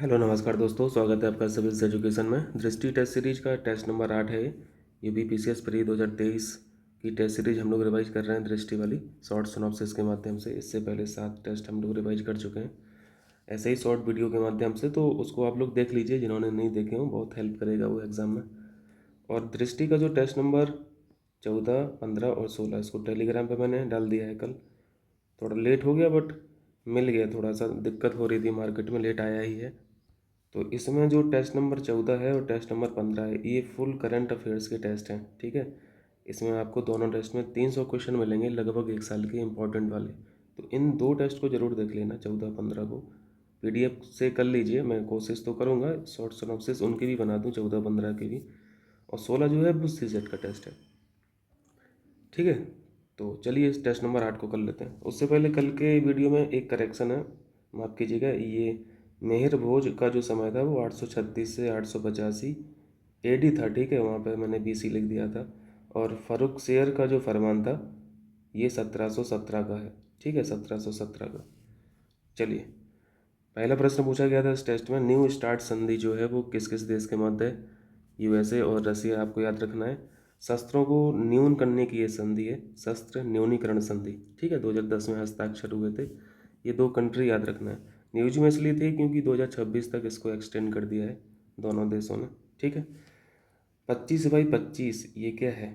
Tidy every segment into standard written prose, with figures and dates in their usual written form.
Hello नमस्कार दोस्तों, स्वागत है आपका सिविल्स एजुकेशन में। दृष्टि टेस्ट सीरीज का टेस्ट नंबर 8 है। ये BPCS प्री 2023 की टेस्ट सीरीज हम लोग रिवाइज कर रहे हैं, दृष्टि वाली शॉर्ट सिनॉप्सिस के माध्यम से। इससे पहले 7 टेस्ट हम लोग रिवाइज कर चुके हैं ऐसे ही शॉर्ट वीडियो के माध्यम से, तो उसको आप लोग देख लीजिए जिन्होंने नहीं देखे हों, बहुत हेल्प करेगा वो एग्ज़ाम में। और दृष्टि का जो टेस्ट नंबर 14, 15 और 16 इसको टेलीग्राम पर मैंने डाल दिया है। कल थोड़ा लेट हो गया बट मिल गया, थोड़ा सा दिक्कत हो रही थी मार्केट में, लेट आया ही है। तो इसमें जो टेस्ट नंबर 14 है और टेस्ट नंबर 15 है, ये फुल करंट अफेयर्स के टेस्ट हैं। ठीक है, इसमें आपको दोनों टेस्ट में 300 क्वेश्चन मिलेंगे, लगभग 1 साल के इंपॉर्टेंट वाले। तो इन 2 टेस्ट को ज़रूर देख लेना, 14, 15 को PDF से कर लीजिए। मैं कोशिश तो करूँगा शॉर्ट सिनॉप्सिस उनकी भी बना दूँ, 14, 15 की भी। और 16 जो है वो CSET का टेस्ट है। ठीक है, तो चलिए इस टेस्ट नंबर 8 को कर लेते हैं। उससे पहले कल के वीडियो में एक करेक्शन है, माफ़ कीजिएगा। ये मेहर भोज का जो समय था वो 836 से 885 AD था। ठीक है, वहाँ पे मैंने BC लिख दिया था। और फ़ारूक शेर का जो फरमान था ये 1717 का है। ठीक है, 1717 का। चलिए, पहला प्रश्न पूछा गया था इस टेस्ट में, न्यू स्टार्ट संधि जो है वो किस किस देश के मध्य है? USA और रसिया, आपको याद रखना है। शस्त्रों को न्यून करने की ये संधि है, शस्त्र न्यूनीकरण संधि। ठीक है, 2010 में हस्ताक्षर हुए थे। ये 2 कंट्री याद रखना है। न्यूज में इसलिए थे क्योंकि 2026 तक इसको एक्सटेंड कर दिया है दोनों देशों ने। ठीक है, 25/25 ये क्या है?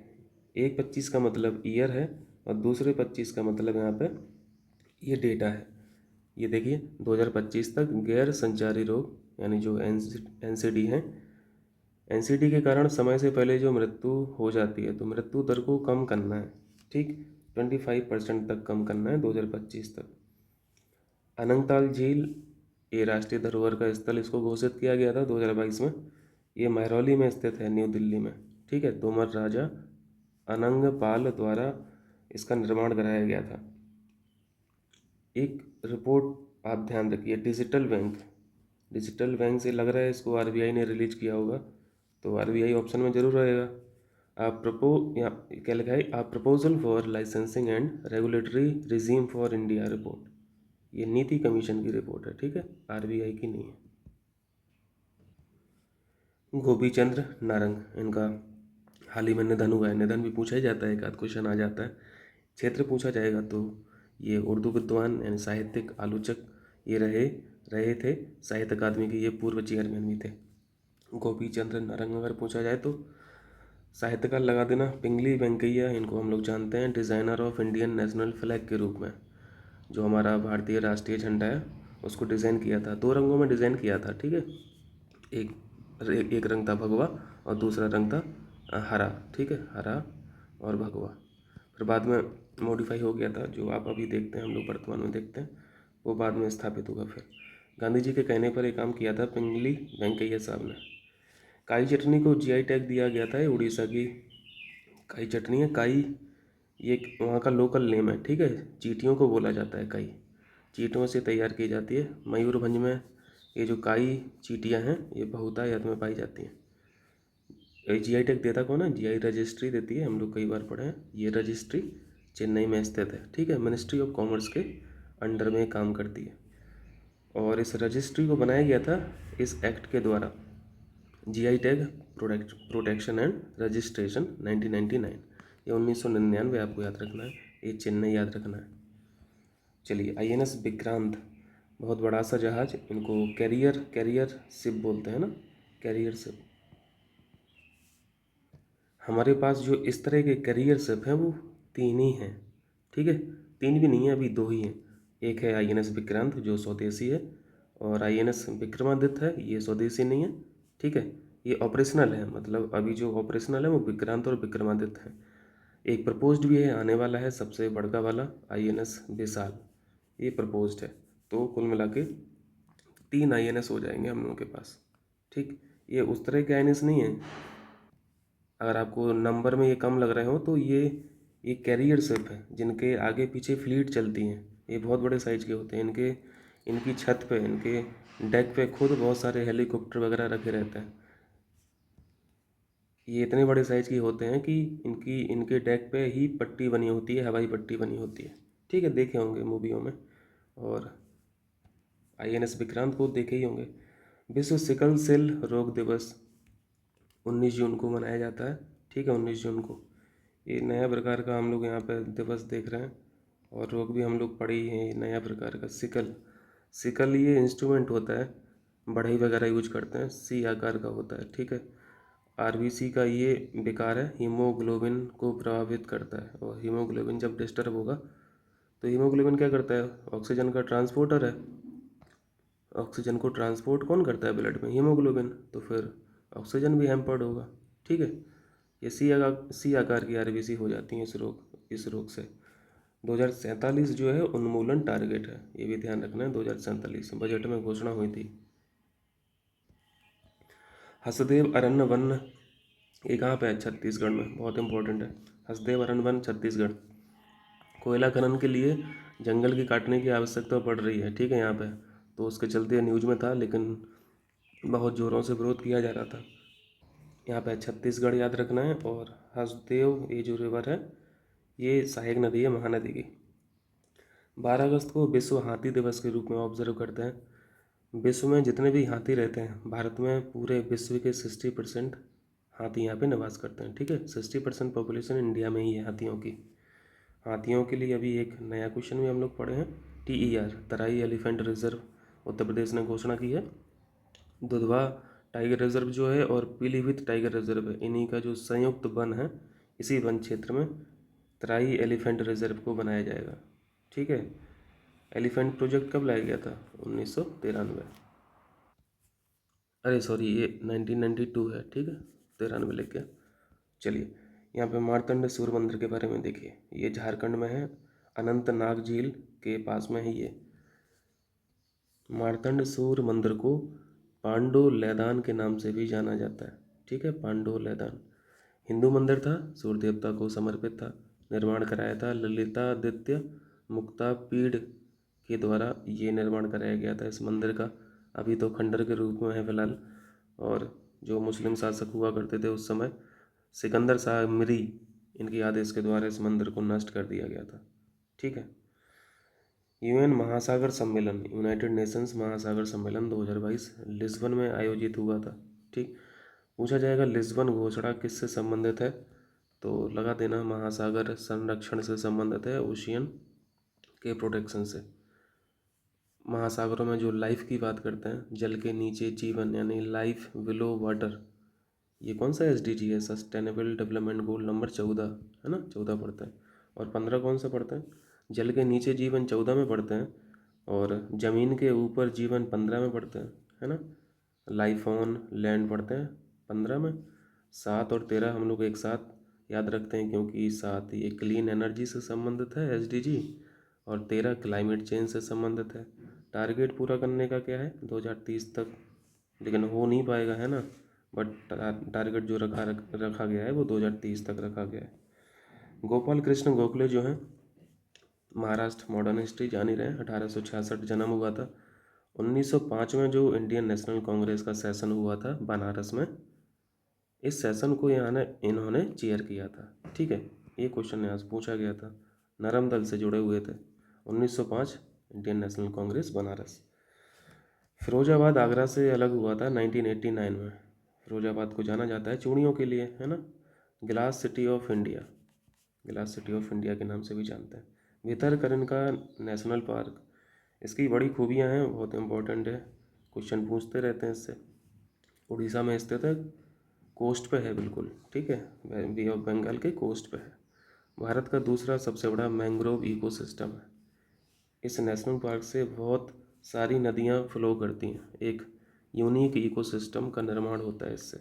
एक 25 का मतलब ईयर है और दूसरे 25 का मतलब यहाँ पे ये डेटा है। ये देखिए 2025 तक गैर संचारी रोग यानी जो NCD है, NCD के कारण समय से पहले जो मृत्यु हो जाती है, तो मृत्यु दर को कम करना है। ठीक, 25% तक कम करना है 2025 तक। अनंगताल झील ये राष्ट्रीय धरोहर का स्थल इसको घोषित किया गया था 2022 में। ये महरौली में स्थित है, न्यू दिल्ली में। ठीक है, तोमर राजा अनंगपाल द्वारा इसका निर्माण कराया गया था। एक रिपोर्ट आप ध्यान रखिए, डिजिटल बैंक से लग रहा है इसको RBI ने रिलीज किया होगा, तो RBI ऑप्शन में जरूर रहेगा। आप क्या लिखा है, आप proposal for licensing and regulatory regime for India report. ये नीति कमीशन की रिपोर्ट है। ठीक है, RBI की नहीं है। गोपी चंद्र नारंग, इनका हाल ही में निधन हुआ है। निधन भी पूछा ही जाता है, एक आध क्वेश्चन आ जाता है। क्षेत्र पूछा जाएगा तो ये उर्दू विद्वान यानी साहित्यिक आलोचक ये रहे थे। साहित्य अकादमी के ये पूर्व चेयरमैन भी थे। गोपी चंद्र नारंग अगर पूछा जाए तो साहित्यकार लगा देना। पिंगली वेंकैया, इनको हम लोग जानते हैं designer of Indian national flag के रूप में। जो हमारा भारतीय राष्ट्रीय झंडा है उसको डिज़ाइन किया था, 2 रंगों में डिज़ाइन किया था। ठीक है, एक एक रंग था भगवा और दूसरा रंग था हरा। ठीक है, हरा और भगवा। फिर बाद में मॉडिफाई हो गया था, जो आप अभी देखते हैं, हम लोग वर्तमान में देखते हैं, वो बाद में स्थापित होगा। फिर गांधी जी के कहने पर ये काम किया था पिंगली वेंकैया साहब ने। काई चटनी को GI टैग दिया गया था। ये उड़ीसा की काई चटनी है। काई ये वहाँ का लोकल नेम है। ठीक है, चींटियों को बोला जाता है काई, चींटियों से तैयार की जाती है। मयूरभंज में ये जो काई चींटियाँ हैं ये बहुतायत में पाई जाती हैं। GI टैग देता कौन है? GI रजिस्ट्री देती है, हम लोग कई बार पढ़े हैं। ये रजिस्ट्री चेन्नई में स्थित है। ठीक है, मिनिस्ट्री ऑफ कॉमर्स के अंडर में काम करती है। और इस रजिस्ट्री को बनाया गया था इस एक्ट के द्वारा, GI tag protection and registration 1999। ये 1999 आपको याद रखना है, ये चेन्नई याद रखना है। चलिए, INS विक्रांत, बहुत बड़ा सा जहाज, इनको कैरियर शिप बोलते हैं ना, कैरियर शिप। हमारे पास जो इस तरह के कैरियर शिप हैं वो 3 ही हैं। ठीक है, 3 भी नहीं है, अभी 2 ही हैं। एक है INS विक्रांत जो स्वदेशी है, और INS विक्रमादित्य है, ये स्वदेशी नहीं है। ठीक है, ये ऑपरेशनल है, मतलब अभी जो ऑपरेशनल है वो विक्रांत और विक्रमादित्य है। एक प्रपोज्ड भी है, आने वाला है सबसे बड़का वाला, INS विशाल, ये प्रपोज्ड है। तो कुल मिला के 3 INS हो जाएंगे हम लोगों के पास। ठीक, ये उस तरह के INS नहीं है, अगर आपको नंबर में ये कम लग रहे हो तो ये कैरियर शिप है जिनके आगे पीछे फ्लीट चलती हैं। ये बहुत बड़े साइज के होते हैं। इनकी छत पे, इनके डेक पे खुद बहुत सारे हेलीकॉप्टर वगैरह रखे रहते हैं। ये इतने बड़े साइज के होते हैं कि इनके डेक पे ही पट्टी बनी होती है, हवाई पट्टी बनी होती है। ठीक है, देखे होंगे मूवियों में। और INS विक्रांत को देखे ही होंगे। विश्व सिकल सेल रोग दिवस 19 जून को मनाया जाता है। ठीक है, 19 जून को। ये नया प्रकार का हम लोग यहाँ पे दिवस देख रहे हैं, और रोग भी हम लोग पढ़े ही हैं। ये नया प्रकार का सिकल, सिकल ये इंस्ट्रूमेंट होता है, बढ़ई वगैरह यूज करते हैं, सी आकार का होता है। ठीक है, आरबीसी का ये विकार है, हीमोग्लोबिन को प्रभावित करता है, और हीमोग्लोबिन जब डिस्टर्ब होगा तो हीमोग्लोबिन क्या करता है, ऑक्सीजन का ट्रांसपोर्टर है। ऑक्सीजन को ट्रांसपोर्ट कौन करता है ब्लड में, हीमोग्लोबिन, तो फिर ऑक्सीजन भी हैम्पर्ड होगा। ठीक है, ये सी आकार की आरबीसी हो जाती है इस रोग से। 2047 जो है उन्मूलन टारगेट है, ये भी ध्यान रखना है। 2047 बजट में घोषणा हुई थी। हसदेव अरण्य वन, ये कहाँ पे है, छत्तीसगढ़ में, बहुत इंपॉर्टेंट है। हसदेव अरण्य वन छत्तीसगढ़। कोयला खनन के लिए जंगल की काटने की आवश्यकता पड़ रही है। ठीक है, यहाँ पे तो उसके चलते न्यूज़ में था, लेकिन बहुत ज़ोरों से विरोध किया जा रहा था। यहाँ पे छत्तीसगढ़ याद रखना है। और हसदेव ये जो रिवर है, ये सहायक नदी है महानदी की। 12 अगस्त को विश्व हाथी दिवस के रूप में ऑब्जर्व करते हैं। विश्व में जितने भी हाथी रहते हैं, भारत में पूरे विश्व के 60% हाथी यहाँ पे निवास करते हैं। ठीक है, 60% पॉपुलेशन इंडिया में ही है हाथियों की। हाथियों के लिए अभी एक नया क्वेश्चन भी हम लोग पढ़े हैं, TER, तराई एलिफेंट रिजर्व उत्तर प्रदेश ने घोषणा की है। दुधवा टाइगर रिजर्व जो है और पीलीभीत टाइगर रिजर्व है, इन्हीं का जो संयुक्त वन है, इसी वन क्षेत्र में तराई एलिफेंट रिजर्व को बनाया जाएगा। ठीक है, एलिफेंट प्रोजेक्ट कब लाया गया था, 1993। अरे सॉरी, ये 1992 है। ठीक है, 93 लिख गया। चलिए, यहाँ पे मार्तंड सूर्य मंदिर के बारे में देखिए। ये झारखंड में है, अनंतनाग झील के पास में है ये। मार्तंड सूर्य मंदिर को पांडो लैदान के नाम से भी जाना जाता है। ठीक है, पांडो लैदान हिंदू मंदिर था, सूर्य देवता को समर्पित था। निर्माण कराया था ललितादित्य मुक्तापीड के द्वारा, ये निर्माण कराया गया था इस मंदिर का। अभी तो खंडर के रूप में है फिलहाल। और जो मुस्लिम शासक हुआ करते थे उस समय, सिकंदर शाह मिरी, इनके आदेश के द्वारा इस मंदिर को नष्ट कर दिया गया था। ठीक है, यूएन महासागर सम्मेलन, यूनाइटेड नेशंस महासागर सम्मेलन 2022 लिस्बन में आयोजित हुआ था। ठीक, पूछा जाएगा लिस्बन घोषणा किससे संबंधित है, तो लगा देना महासागर संरक्षण से संबंधित है, ओशियन के प्रोटेक्शन से। महासागरों में जो लाइफ की बात करते हैं, जल के नीचे जीवन यानी लाइफ बिलो वाटर, ये कौन सा SDG है, सस्टेनेबल डेवलपमेंट गोल नंबर 14 है ना, 14 पढ़ता है। और 15 कौन सा पढ़ता है, जल के नीचे जीवन 14 में पढ़ते हैं, और ज़मीन के ऊपर जीवन 15 में पढ़ते हैं, है ना। लाइफ ऑन लैंड पढ़ते हैं 15 में। 7 और 13 हम लोग एक साथ याद रखते हैं, क्योंकि 7 ये क्लीन एनर्जी से संबंधित है SDG, और 13 क्लाइमेट चेंज से संबंधित है। टारगेट पूरा करने का क्या है, 2030 तक, लेकिन हो नहीं पाएगा, है ना। बट टारगेट जो रखा गया है वो 2030 तक रखा गया है। गोपाल कृष्ण गोखले जो हैं, महाराष्ट्र, मॉडर्न हिस्ट्री जान ही रहे हैं, 1866 जन्म हुआ था। 1905 में जो इंडियन नेशनल कांग्रेस का सेशन हुआ था बनारस में, इस सेशन को इन्होंने चेयर किया था। ठीक है, ये क्वेश्चन यहाँ से पूछा गया था, नरम दल से जुड़े हुए थे। 1905 इंडियन नेशनल कांग्रेस बनारस। फिरोजाबाद आगरा से अलग हुआ था 1989 में। फिरोजाबाद को जाना जाता है चूड़ियों के लिए, है ना। Glass city of India, glass city of India के नाम से भी जानते हैं। भितरकनिका नेशनल पार्क, इसकी बड़ी खूबियाँ हैं, बहुत इंपॉर्टेंट है, क्वेश्चन पूछते रहते हैं इससे। उड़ीसा में स्थित है, कोस्ट पे है बिल्कुल। ठीक है, बे ऑफ बंगाल के कोस्ट पे है। भारत का दूसरा सबसे बड़ा मैंग्रोव इकोसिस्टम है। इस नेशनल पार्क से बहुत सारी नदियाँ फ्लो करती हैं, एक यूनिक इकोसिस्टम का निर्माण होता है इससे।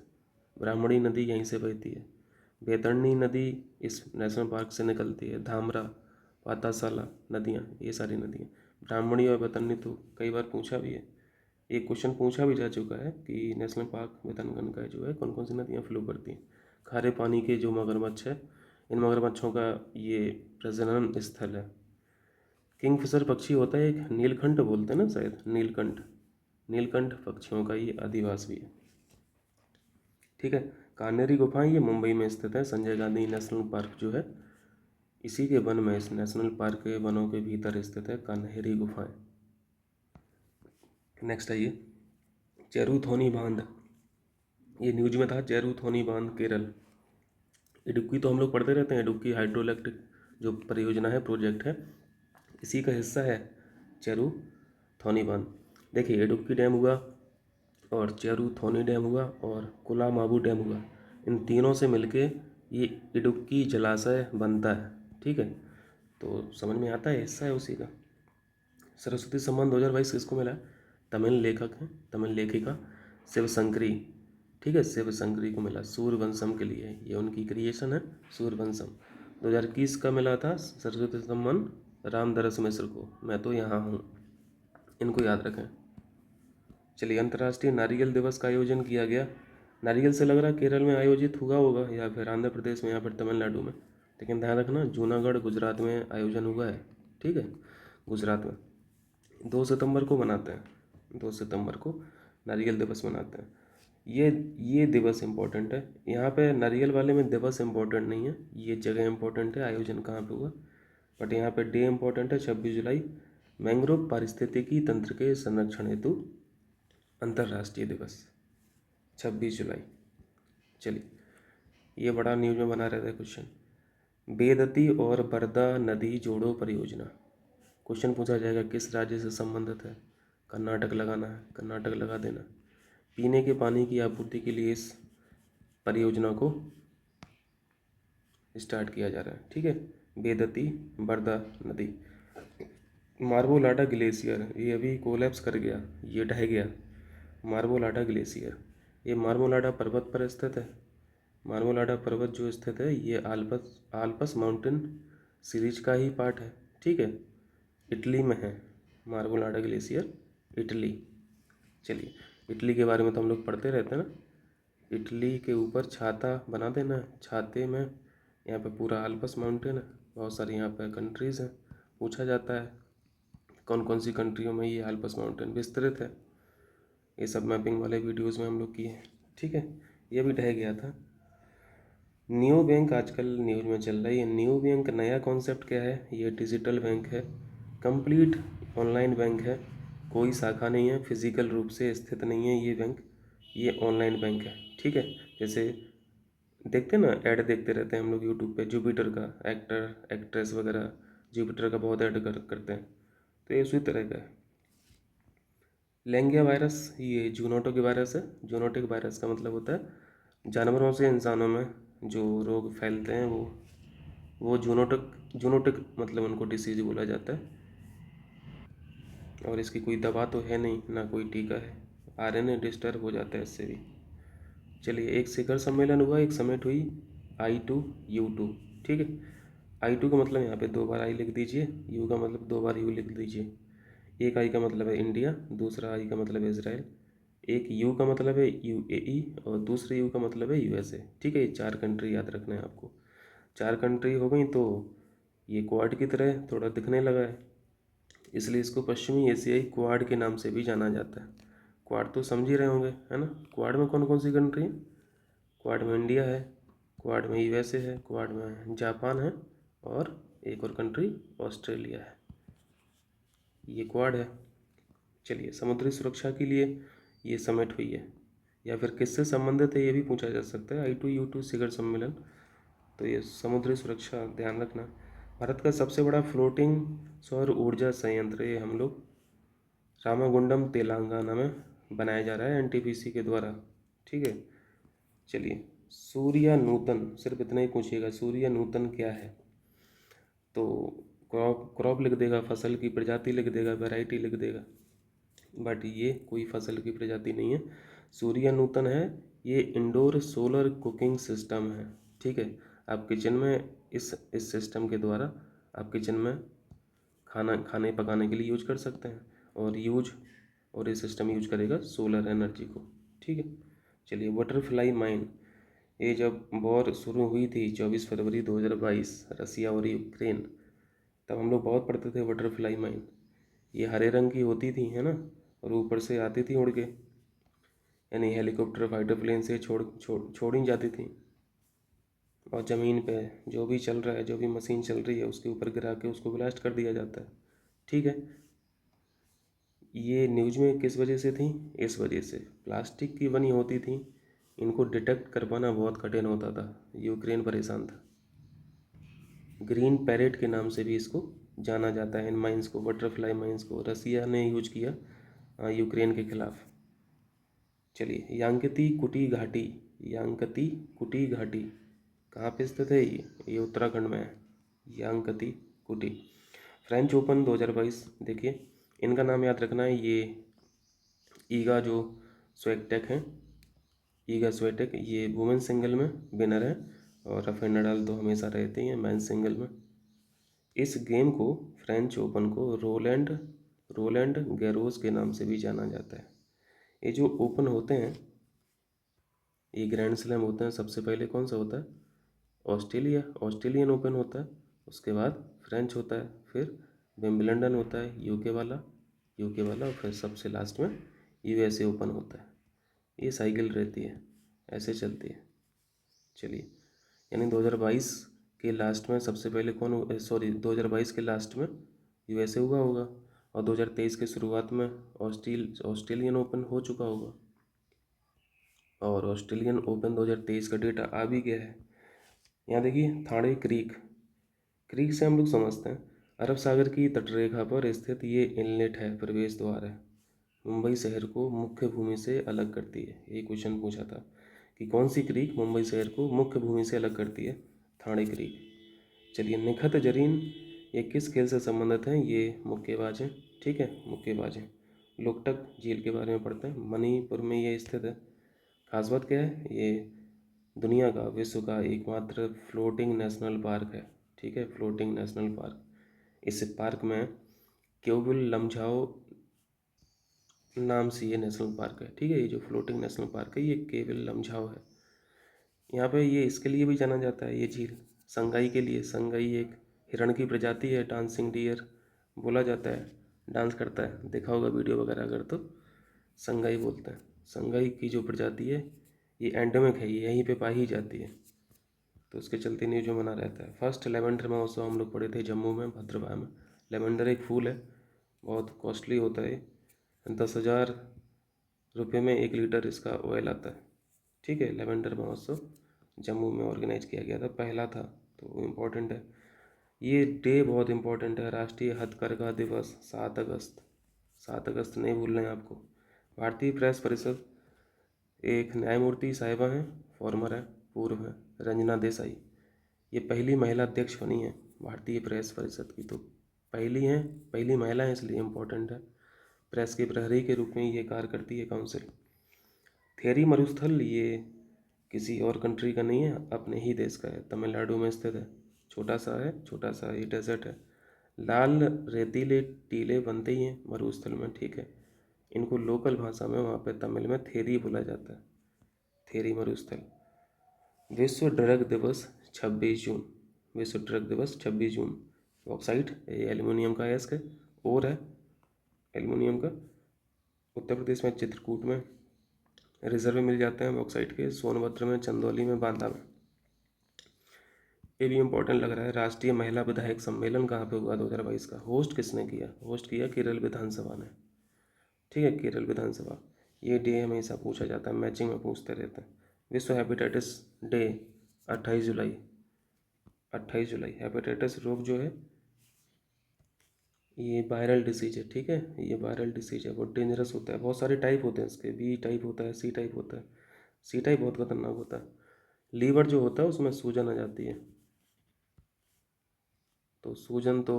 ब्राह्मणी नदी यहीं से बहती है, बैतरणी नदी इस नेशनल पार्क से निकलती है, धामरा, पातासाला नदियाँ, ये सारी नदियाँ। ब्राह्मणी और बैतरणी तो कई बार पूछा भी है, एक क्वेश्चन पूछा भी जा चुका है कि नेशनल पार्क बैतरणी का जो है कौन कौन सी नदियाँ फ्लो करती हैं। खारे पानी के जो मगरमच्छ है, इन मगरमच्छों का ये प्रजनन स्थल है। किंगफिशर पक्षी होता है एक, नीलकंठ बोलते हैं ना शायद, नीलकंठ, नीलकंठ पक्षियों का ये अधिवास भी है। ठीक है, कान्हेरी गुफाएं ये मुंबई में स्थित है। संजय गांधी नेशनल पार्क जो है, इसी के वन में, इस नेशनल पार्क के वनों के भीतर स्थित है कान्हेरी गुफाएं। नेक्स्ट आइए, चेरुथोनी बांध, ये न्यूज में था, चेरुथोनी बांध केरल। इडुक्की तो हम लोग पढ़ते रहते हैं, इडुक्की हाइड्रो इलेक्ट्रिक जो परियोजना है, प्रोजेक्ट है, इसी का हिस्सा है चेरुथोनी बांध। देखिए इडुक्की डैम हुआ और चेरुथोनी डैम हुआ और कोलामाबू डैम हुआ, इन तीनों से मिलके ये इडुक्की जलाशय बनता है। ठीक है, तो समझ में आता है, हिस्सा है उसी का। सरस्वती सम्मान 2022 किसको मिला? तमिल लेखक हैं, तमिल लेखिका शिवशंकरी। ठीक है, शिवशंकरी को मिला सूर्यवंशम के लिए, ये उनकी क्रिएशन है सूर्यवंशम। 2021 का मिला था सरस्वती सम्मान रामदरस मिश्र को, मैं तो यहाँ हूँ, इनको याद रखें। चलिए, अंतर्राष्ट्रीय नारियल दिवस का आयोजन किया गया। नारियल से लग रहा है केरल में आयोजित हुआ होगा या फिर आंध्र प्रदेश में या फिर तमिलनाडु में, लेकिन ध्यान रखना जूनागढ़ गुजरात में आयोजन हुआ है। ठीक है, गुजरात में 2 सितंबर को मनाते हैं, 2 सितंबर को नारियल दिवस मनाते हैं। ये दिवस इम्पोर्टेंट है, यहाँ पे नारियल वाले में दिवस इम्पोर्टेंट नहीं है, ये जगह इम्पोर्टेंट है, आयोजन कहाँ पे हुआ, बट यहाँ पे डे इम्पोर्टेंट है 26 जुलाई, मैंग्रोव पारिस्थितिकी तंत्र के संरक्षण हेतु अंतर्राष्ट्रीय दिवस 26 जुलाई। चलिए, ये बड़ा न्यूज में बना रहता है क्वेश्चन। बेदती और बरदा नदी जोड़ो परियोजना, क्वेश्चन पूछा जाएगा किस राज्य से संबंधित है? कर्नाटक लगाना है, कर्नाटक लगा देना। पीने के पानी की आपूर्ति के लिए इस परियोजना को स्टार्ट किया जा रहा है। ठीक है, बेदती बरदा नदी। मार्बोलाडा ग्लेशियर, ये अभी कोलैप्स कर गया, ये ढह गया। मार्बोलाडा ग्लेशियर, ये मार्मोलाडा पर्वत पर स्थित है। मार्मोलाडा पर्वत जो स्थित है ये आल्पस माउंटेन सीरीज का ही पार्ट है। ठीक है, इटली में है मार्मोलाडा ग्लेशियर, इटली। चलिए, इटली के बारे में तो हम लोग पढ़ते रहते हैं ना, इटली के ऊपर छाता बना देना, छाते में यहाँ पे पूरा आल्पस माउंटेन है, बहुत सारी यहाँ पे कंट्रीज़ हैं, पूछा जाता है कौन कौन सी कंट्रियों में ये आल्पस माउंटेन विस्तृत है, ये सब मैपिंग वाले वीडियोज़ में हम लोग किए हैं। ठीक है, ये भी ढह गया था। न्यू बैंक आजकल न्यूज में चल रहा है, ये न्यू बैंक नया कॉन्सेप्ट क्या है? ये डिजिटल बैंक है, कंप्लीट ऑनलाइन बैंक है, कोई शाखा नहीं है, फिजिकल रूप से स्थित नहीं है ये बैंक, ये ऑनलाइन बैंक है। ठीक है, जैसे देखते हैं ना, ऐड देखते रहते हैं हम लोग यूट्यूब पे, जुपिटर का, एक्टर एक्ट्रेस वगैरह जुपिटर का बहुत ऐड करते हैं, तो ये उसी तरह का है। लेंगिया वायरस, ये जूनोटिक वायरस है। जूनोटिक वायरस का मतलब होता है जानवरों से इंसानों में जो रोग फैलते हैं, वो जूनोटिक मतलब उनको डिसीज बोला जाता है, और इसकी कोई दवा तो है नहीं, ना कोई टीका है, आरएनए डिस्टर्ब हो जाता है इससे भी। चलिए, एक शिखर सम्मेलन हुआ, एक समिट हुई, I2U2। ठीक है, I2 का मतलब यहाँ पे 2 बार आई लिख दीजिए, यू का मतलब 2 बार यू लिख दीजिए। एक आई का मतलब है इंडिया, दूसरा आई का मतलब है इसराइल, एक यू का मतलब है UAE और दूसरे यू का मतलब है USA। ठीक है, ये 4 कंट्री याद रखना है आपको। 4 कंट्री हो गई तो ये क्वाड की तरह थोड़ा दिखने लगा है, इसलिए इसको पश्चिमी एशियाई क्वाड के नाम से भी जाना जाता है। क्वाड तो समझ ही रहे होंगे, है ना? क्वाड में कौन कौन सी कंट्री है? क्वाड में इंडिया है, क्वाड में USA है, क्वाड में जापान है, और एक और कंट्री ऑस्ट्रेलिया है, ये क्वाड है। चलिए, समुद्री सुरक्षा के लिए ये समिट हुई है, या फिर किससे संबंधित है ये भी पूछा जा सकता है। I2U2 शिखर सम्मेलन, तो ये समुद्री सुरक्षा ध्यान रखना। भारत का सबसे बड़ा फ्लोटिंग सौर ऊर्जा संयंत्र ये हम लोग रामागुंडम तेलंगाना में बनाया जा रहा है NTPC के द्वारा। ठीक है, चलिए, सूर्य नूतन, सिर्फ इतना ही पूछिएगा सूर्य नूतन क्या है, तो क्रॉप लिख देगा, फसल की प्रजाति लिख देगा, वैरायटी लिख देगा, बट ये कोई फसल की प्रजाति नहीं है। सूर्य नूतन है, ये इंडोर सोलर कुकिंग सिस्टम है। ठीक है, आप किचन में इस सिस्टम के द्वारा आप किचन में खाने पकाने के लिए यूज कर सकते हैं, और ये सिस्टम यूज करेगा सोलर एनर्जी को। ठीक है, चलिए, बटरफ्लाई माइन, ये जब वॉर शुरू हुई थी 24 फरवरी 2022 रसिया और यूक्रेन, तब हम लोग बहुत पढ़ते थे बटरफ्लाई माइन। ये हरे रंग की होती थी, है ना, और ऊपर से आती थी उड़ के, यानी हेलीकॉप्टर फाइटर प्लेन से छोड़ी जाती थी, और ज़मीन पे जो भी चल रहा है, जो भी मशीन चल रही है उसके ऊपर गिरा के उसको ब्लास्ट कर दिया जाता है। ठीक है, ये न्यूज में किस वजह से थी? इस वजह से प्लास्टिक की बनी होती थी, इनको डिटेक्ट कर पाना बहुत कठिन होता था, यूक्रेन परेशान था। ग्रीन पैरेट के नाम से भी इसको जाना जाता है। इन माइंस को, बटरफ्लाई माइंस को रसिया ने यूज किया यूक्रेन के खिलाफ। चलिए, यांकती कुटी घाटी, यांकती कुटी घाटी कहाँ पे स्थित है? ये उत्तराखंड में है, यांकती कुटी। फ्रेंच ओपन 2022, देखिए इनका नाम याद रखना है, ये ईगा जो स्वेटेक हैं, ईगा स्वेटेक, ये वुमेन सिंगल में विनर है, और राफेल नडाल तो हमेशा रहते ही हैं मेन सिंगल में। इस गेम को, फ्रेंच ओपन को, रोलैंड रोलैंड गैरोस के नाम से भी जाना जाता है। ये जो ओपन होते हैं, ये ग्रैंड स्लैम होते हैं, सबसे पहले कौन सा होता है? ऑस्ट्रेलियन ओपन होता है, उसके बाद फ्रेंच होता है, फिर विंबलडन होता है यूके वाला, और फिर सबसे लास्ट में यूएसए ओपन होता है। ये साइकिल रहती है, ऐसे चलती है। चलिए, यानी 2022 के लास्ट में सबसे पहले 2022 के लास्ट में यूएसए हुआ होगा, और 2023 के शुरुआत में ऑस्ट्रेलियन ओपन हो चुका होगा, और ऑस्ट्रेलियन ओपन 2023 का डेटा आ भी गया है। यहाँ देखिए, थाणे क्रीक से हम लोग समझते हैं अरब सागर की तटरेखा पर स्थित ये इनलेट है, प्रवेश द्वार है, मुंबई शहर को मुख्य भूमि से अलग करती है। यही क्वेश्चन पूछा था कि कौन सी क्रीक मुंबई शहर को मुख्य भूमि से अलग करती है? थाणे क्रीक। चलिए, निखत जरीन ये किस खेल से संबंधित हैं? ये मुक्केबाज हैं, ठीक है, मुक्केबाज हैं। लोकटक झील के बारे में पढ़ते हैं, मणिपुर में ये स्थित है। खास बात क्या है? ये दुनिया का, विश्व का एकमात्र फ्लोटिंग नेशनल पार्क है, ठीक है, फ्लोटिंग नेशनल पार्क। इस पार्क में क्योबुल लमझाओ नाम से ये नेशनल पार्क है, ठीक है। ये जो फ्लोटिंग नेशनल पार्क है, ये केवल लमझाओ है। यहाँ पे ये इसके लिए भी जाना जाता है, ये झील संगाई के लिए। संगाई एक हिरण की प्रजाति है, डांसिंग डियर बोला जाता है, डांस करता है, देखा होगा वीडियो वगैरह अगर तो संगाई बोलते हैं। संगाई की जो प्रजाति है, ये एंडेमिक है, ये यहीं पे पाई ही जाती है, तो उसके चलते न्यूज में बना रहता है। फर्स्ट लेवेंडर महोत्सव हम लोग पढ़े थे जम्मू में, भद्रवाह में। लेवेंडर एक फूल है, बहुत कॉस्टली होता है, 10,000 रुपये में 1 लीटर इसका ऑयल आता है, ठीक है। लेवेंडर महोत्सव जम्मू में ऑर्गेनाइज किया गया था, पहला था, तो इम्पोर्टेंट है। ये डे बहुत इम्पोर्टेंट है, राष्ट्रीय हथकरघा दिवस 7 अगस्त, 7 अगस्त नहीं भूलना है आपको। भारतीय प्रेस परिषद, एक न्यायमूर्ति साहिबा हैं, फॉर्मर है, पूर्व है, रंजना देसाई। ये पहली महिला अध्यक्ष बनी है भारतीय प्रेस परिषद की, तो पहली हैं, पहली महिला है, इसलिए इम्पोर्टेंट है। प्रेस के प्रहरी के रूप में ये कार्य करती है काउंसिल। थेरी मरुस्थल, ये किसी और कंट्री का नहीं है, अपने ही देश का है, तमिलनाडु में स्थित है। छोटा सा है, छोटा सा ये डेजर्ट है। लाल रेतीले टीले बनते ही हैं मरुस्थल में, ठीक है। इनको लोकल भाषा में वहाँ पे तमिल में थेरी बोला जाता है, थेरी मरुस्थल। विश्व ड्रग दिवस 26 जून, विश्व ड्रग दिवस 26 जून। बॉक्साइट, ये एल्युमिनियम का है, इसका और है एल्युमिनियम का। उत्तर प्रदेश में चित्रकूट में रिजर्व मिल जाते हैं बॉक्साइट के, सोनभद्र में, चंदौली में, बांदा में। ये भी इम्पोर्टेंट लग रहा है। राष्ट्रीय महिला विधायक सम्मेलन कहाँ पे हुआ 2022 का? होस्ट किसने किया? होस्ट किया केरल विधानसभा ने, ठीक है, केरल विधानसभा। ये डे हमेशा पूछा जाता है, मैचिंग में पूछते रहते हैं। विश्व हेपेटाइटिस डे 28 जुलाई, 28 जुलाई। हेपेटाइटिस रोग जो है, ये वायरल डिसीज है, ठीक है, ये वायरल डिसीज है, बहुत डेंजरस होता है। बहुत सारे टाइप होते हैं इसके, बी टाइप होता है, सी टाइप होता है। सी टाइप बहुत खतरनाक होता है। लीवर जो होता है उसमें सूजन आ जाती है, तो सूजन तो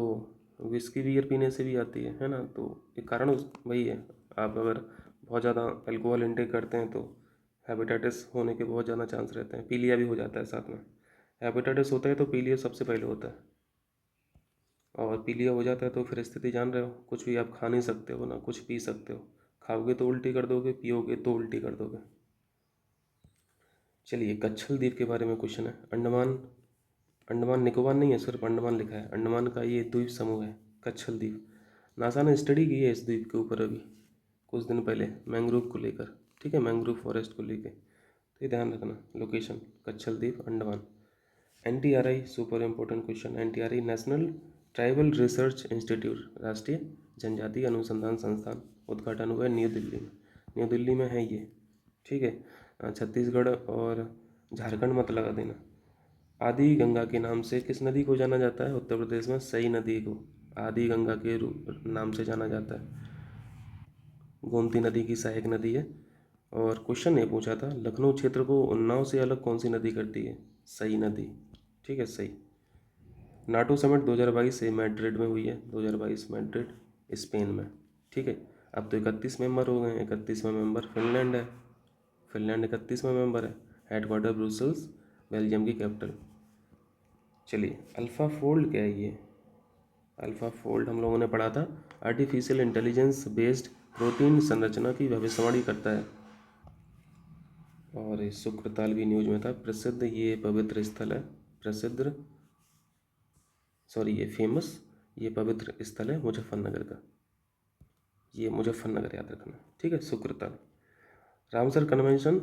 विस्की बियर पीने से भी आती है ना, तो एक कारण वही है। आप अगर बहुत ज़्यादा अल्कोहल इंटेक करते हैं तो हेपेटाइटिस होने के बहुत ज़्यादा चांस रहते हैं। पीलिया भी हो जाता है साथ में। हेपेटाइटिस होता है तो पीलिया सबसे पहले होता है, और पीलिया हो जाता है तो फिर स्थिति जान रहे हो, कुछ भी आप खा नहीं सकते हो ना कुछ पी सकते हो। खाओगे तो उल्टी कर दोगे, पियोगे तो उल्टी कर दोगे। चलिए, कच्छल द्वीप के बारे में क्वेश्चन है। अंडमान, अंडमान निकोबार नहीं है, सिर्फ अंडमान लिखा है। अंडमान का ये द्वीप समूह है कच्छल द्वीप। नासा ने स्टडी की है इस द्वीप के ऊपर अभी कुछ दिन पहले, मैंग्रोव को लेकर, ठीक है, मैंग्रोव फॉरेस्ट को लेकर। तो ये ध्यान रखना, लोकेशन कच्छल द्वीप, Andaman. NTRI, super important question. NTRI national tribal research institute, राष्ट्रीय जनजातीय अनुसंधान संस्थान, उद्घाटन हुआ है न्यू दिल्ली में। न्यू दिल्ली में है ये, ठीक है। छत्तीसगढ़ और झारखंड मत लगा देना। आदि गंगा के नाम से किस नदी को जाना जाता है? उत्तर प्रदेश में सई नदी को आदि गंगा के नाम से जाना जाता है। गोमती नदी की सहायक नदी है। और क्वेश्चन ये पूछा था, लखनऊ क्षेत्र को उन्नाव से अलग कौन सी नदी करती है? सई नदी, ठीक है, सही। नाटो समिट 2022 से मैड्रिड में हुई है, 2022 मैड्रिड स्पेन में, ठीक है। अब तो 31 मेंबर हो गए हैं। 31वां मेंबर फिनलैंड है। फिनलैंड 31वां मेंबर है। हेडक्वार्टर ब्रुसेल्स, बेल्जियम की कैपिटल। चलिए, अल्फ़ा फोल्ड क्या है ये? अल्फ़ा फोल्ड हम लोगों ने पढ़ा था, आर्टिफिशियल इंटेलिजेंस बेस्ड प्रोटीन संरचना की भविष्यवाणी करता है। और शुक्रताल भी न्यूज में था। प्रसिद्ध ये पवित्र स्थल है, प्रसिद्ध ये फेमस ये पवित्र स्थल है मुजफ्फरनगर का। ये मुजफ्फरनगर याद रखना, ठीक है। शुक्रताल। रामसर कन्वेंशन,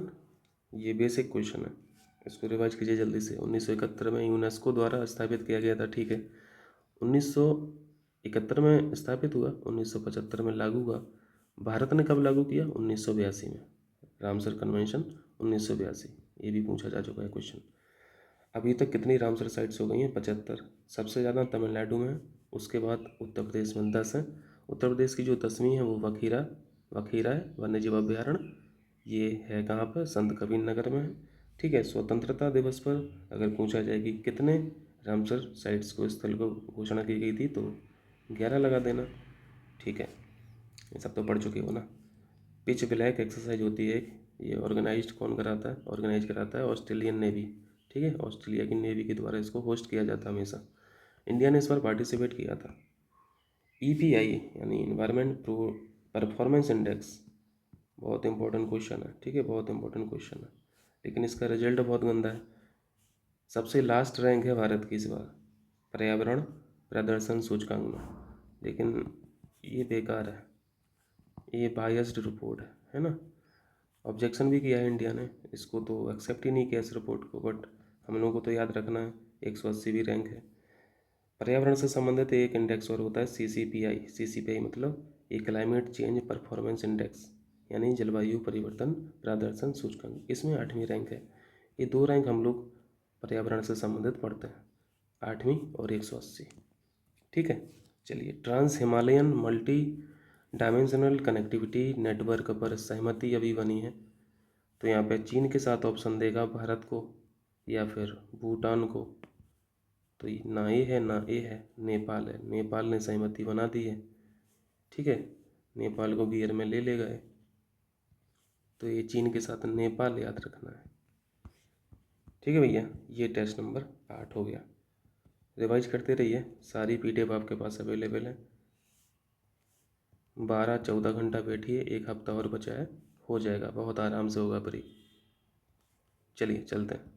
ये बेसिक क्वेश्चन है, इसको रिवाइज कीजिए जल्दी से। 1971 में यूनेस्को द्वारा स्थापित किया गया था, ठीक है। 1971 में स्थापित हुआ, 1975 में लागू हुआ। भारत ने कब लागू किया? 1982 में। रामसर कन्वेंशन 1982, ये भी पूछा जा चुका है क्वेश्चन। अभी तक कितनी रामसर साइट्स हो गई हैं? 75। सबसे ज़्यादा तमिलनाडु में, उसके बाद उत्तर प्रदेश में 10 है। उत्तर प्रदेश की जो 10वीं है वो वखीरा है वन्यजीव अभ्यारण्य। ये है कहाँ पर? संत कबीर नगर में है, ठीक है। स्वतंत्रता दिवस पर अगर पूछा जाए कि कितने रामसर साइट्स को स्थल को घोषणा की गई थी, तो 11 लगा देना, ठीक है। ये सब तो पढ़ चुके हो ना। पिच ब्लैक एक्सरसाइज होती है एक, ये ऑर्गेनाइज कौन कराता है? ऑर्गेनाइज कराता है ऑस्ट्रेलियन नेवी, ठीक है। ऑस्ट्रेलिया की नेवी के द्वारा इसको होस्ट किया जाता है हमेशा। इंडिया ने इस बार पार्टिसिपेट किया था। EPI यानी इन्वायरमेंट परफॉर्मेंस इंडेक्स, बहुत इंपॉर्टेंट क्वेश्चन है, ठीक है, बहुत इंपॉर्टेंट क्वेश्चन है, लेकिन इसका रिजल्ट बहुत गंदा है। सबसे लास्ट रैंक है भारत की इस बार पर्यावरण प्रदर्शन सूचकांक में, लेकिन ये बेकार है, ये बायस्ड रिपोर्ट है ना। ऑब्जेक्शन भी किया है इंडिया ने, इसको तो एक्सेप्ट ही नहीं किया इस रिपोर्ट को, बट हम लोगों को तो याद रखना है 180 भी रैंक है। पर्यावरण से संबंधित एक इंडेक्स और होता है CCPI मतलब ये क्लाइमेट चेंज परफॉर्मेंस इंडेक्स, यानी जलवायु परिवर्तन प्रदर्शन सूचकांक। इसमें 8वीं रैंक है। ये 2 रैंक हम लोग पर्यावरण से संबंधित पढ़ते हैं, 8वीं और 180, ठीक है। चलिए, trans Himalayan multi dimensional connectivity network पर सहमति अभी बनी है। तो यहाँ पे चीन के साथ ऑप्शन देगा, भारत को या फिर भूटान को। तो ना ए है ना ए है, नेपाल है। नेपाल ने सहमति बना दी है, ठीक है। नेपाल को गियर में ले गए। तो ये चीन के साथ नेपाल याद रखना है, ठीक है भैया। ये टेस्ट नंबर 8 हो गया। रिवाइज करते रहिए, सारी PDF आपके पास अवेलेबल है। 12-14 घंटा बैठिए, 1 हफ्ता और बचा है, हो जाएगा, बहुत आराम से होगा परी। चलिए चलते हैं।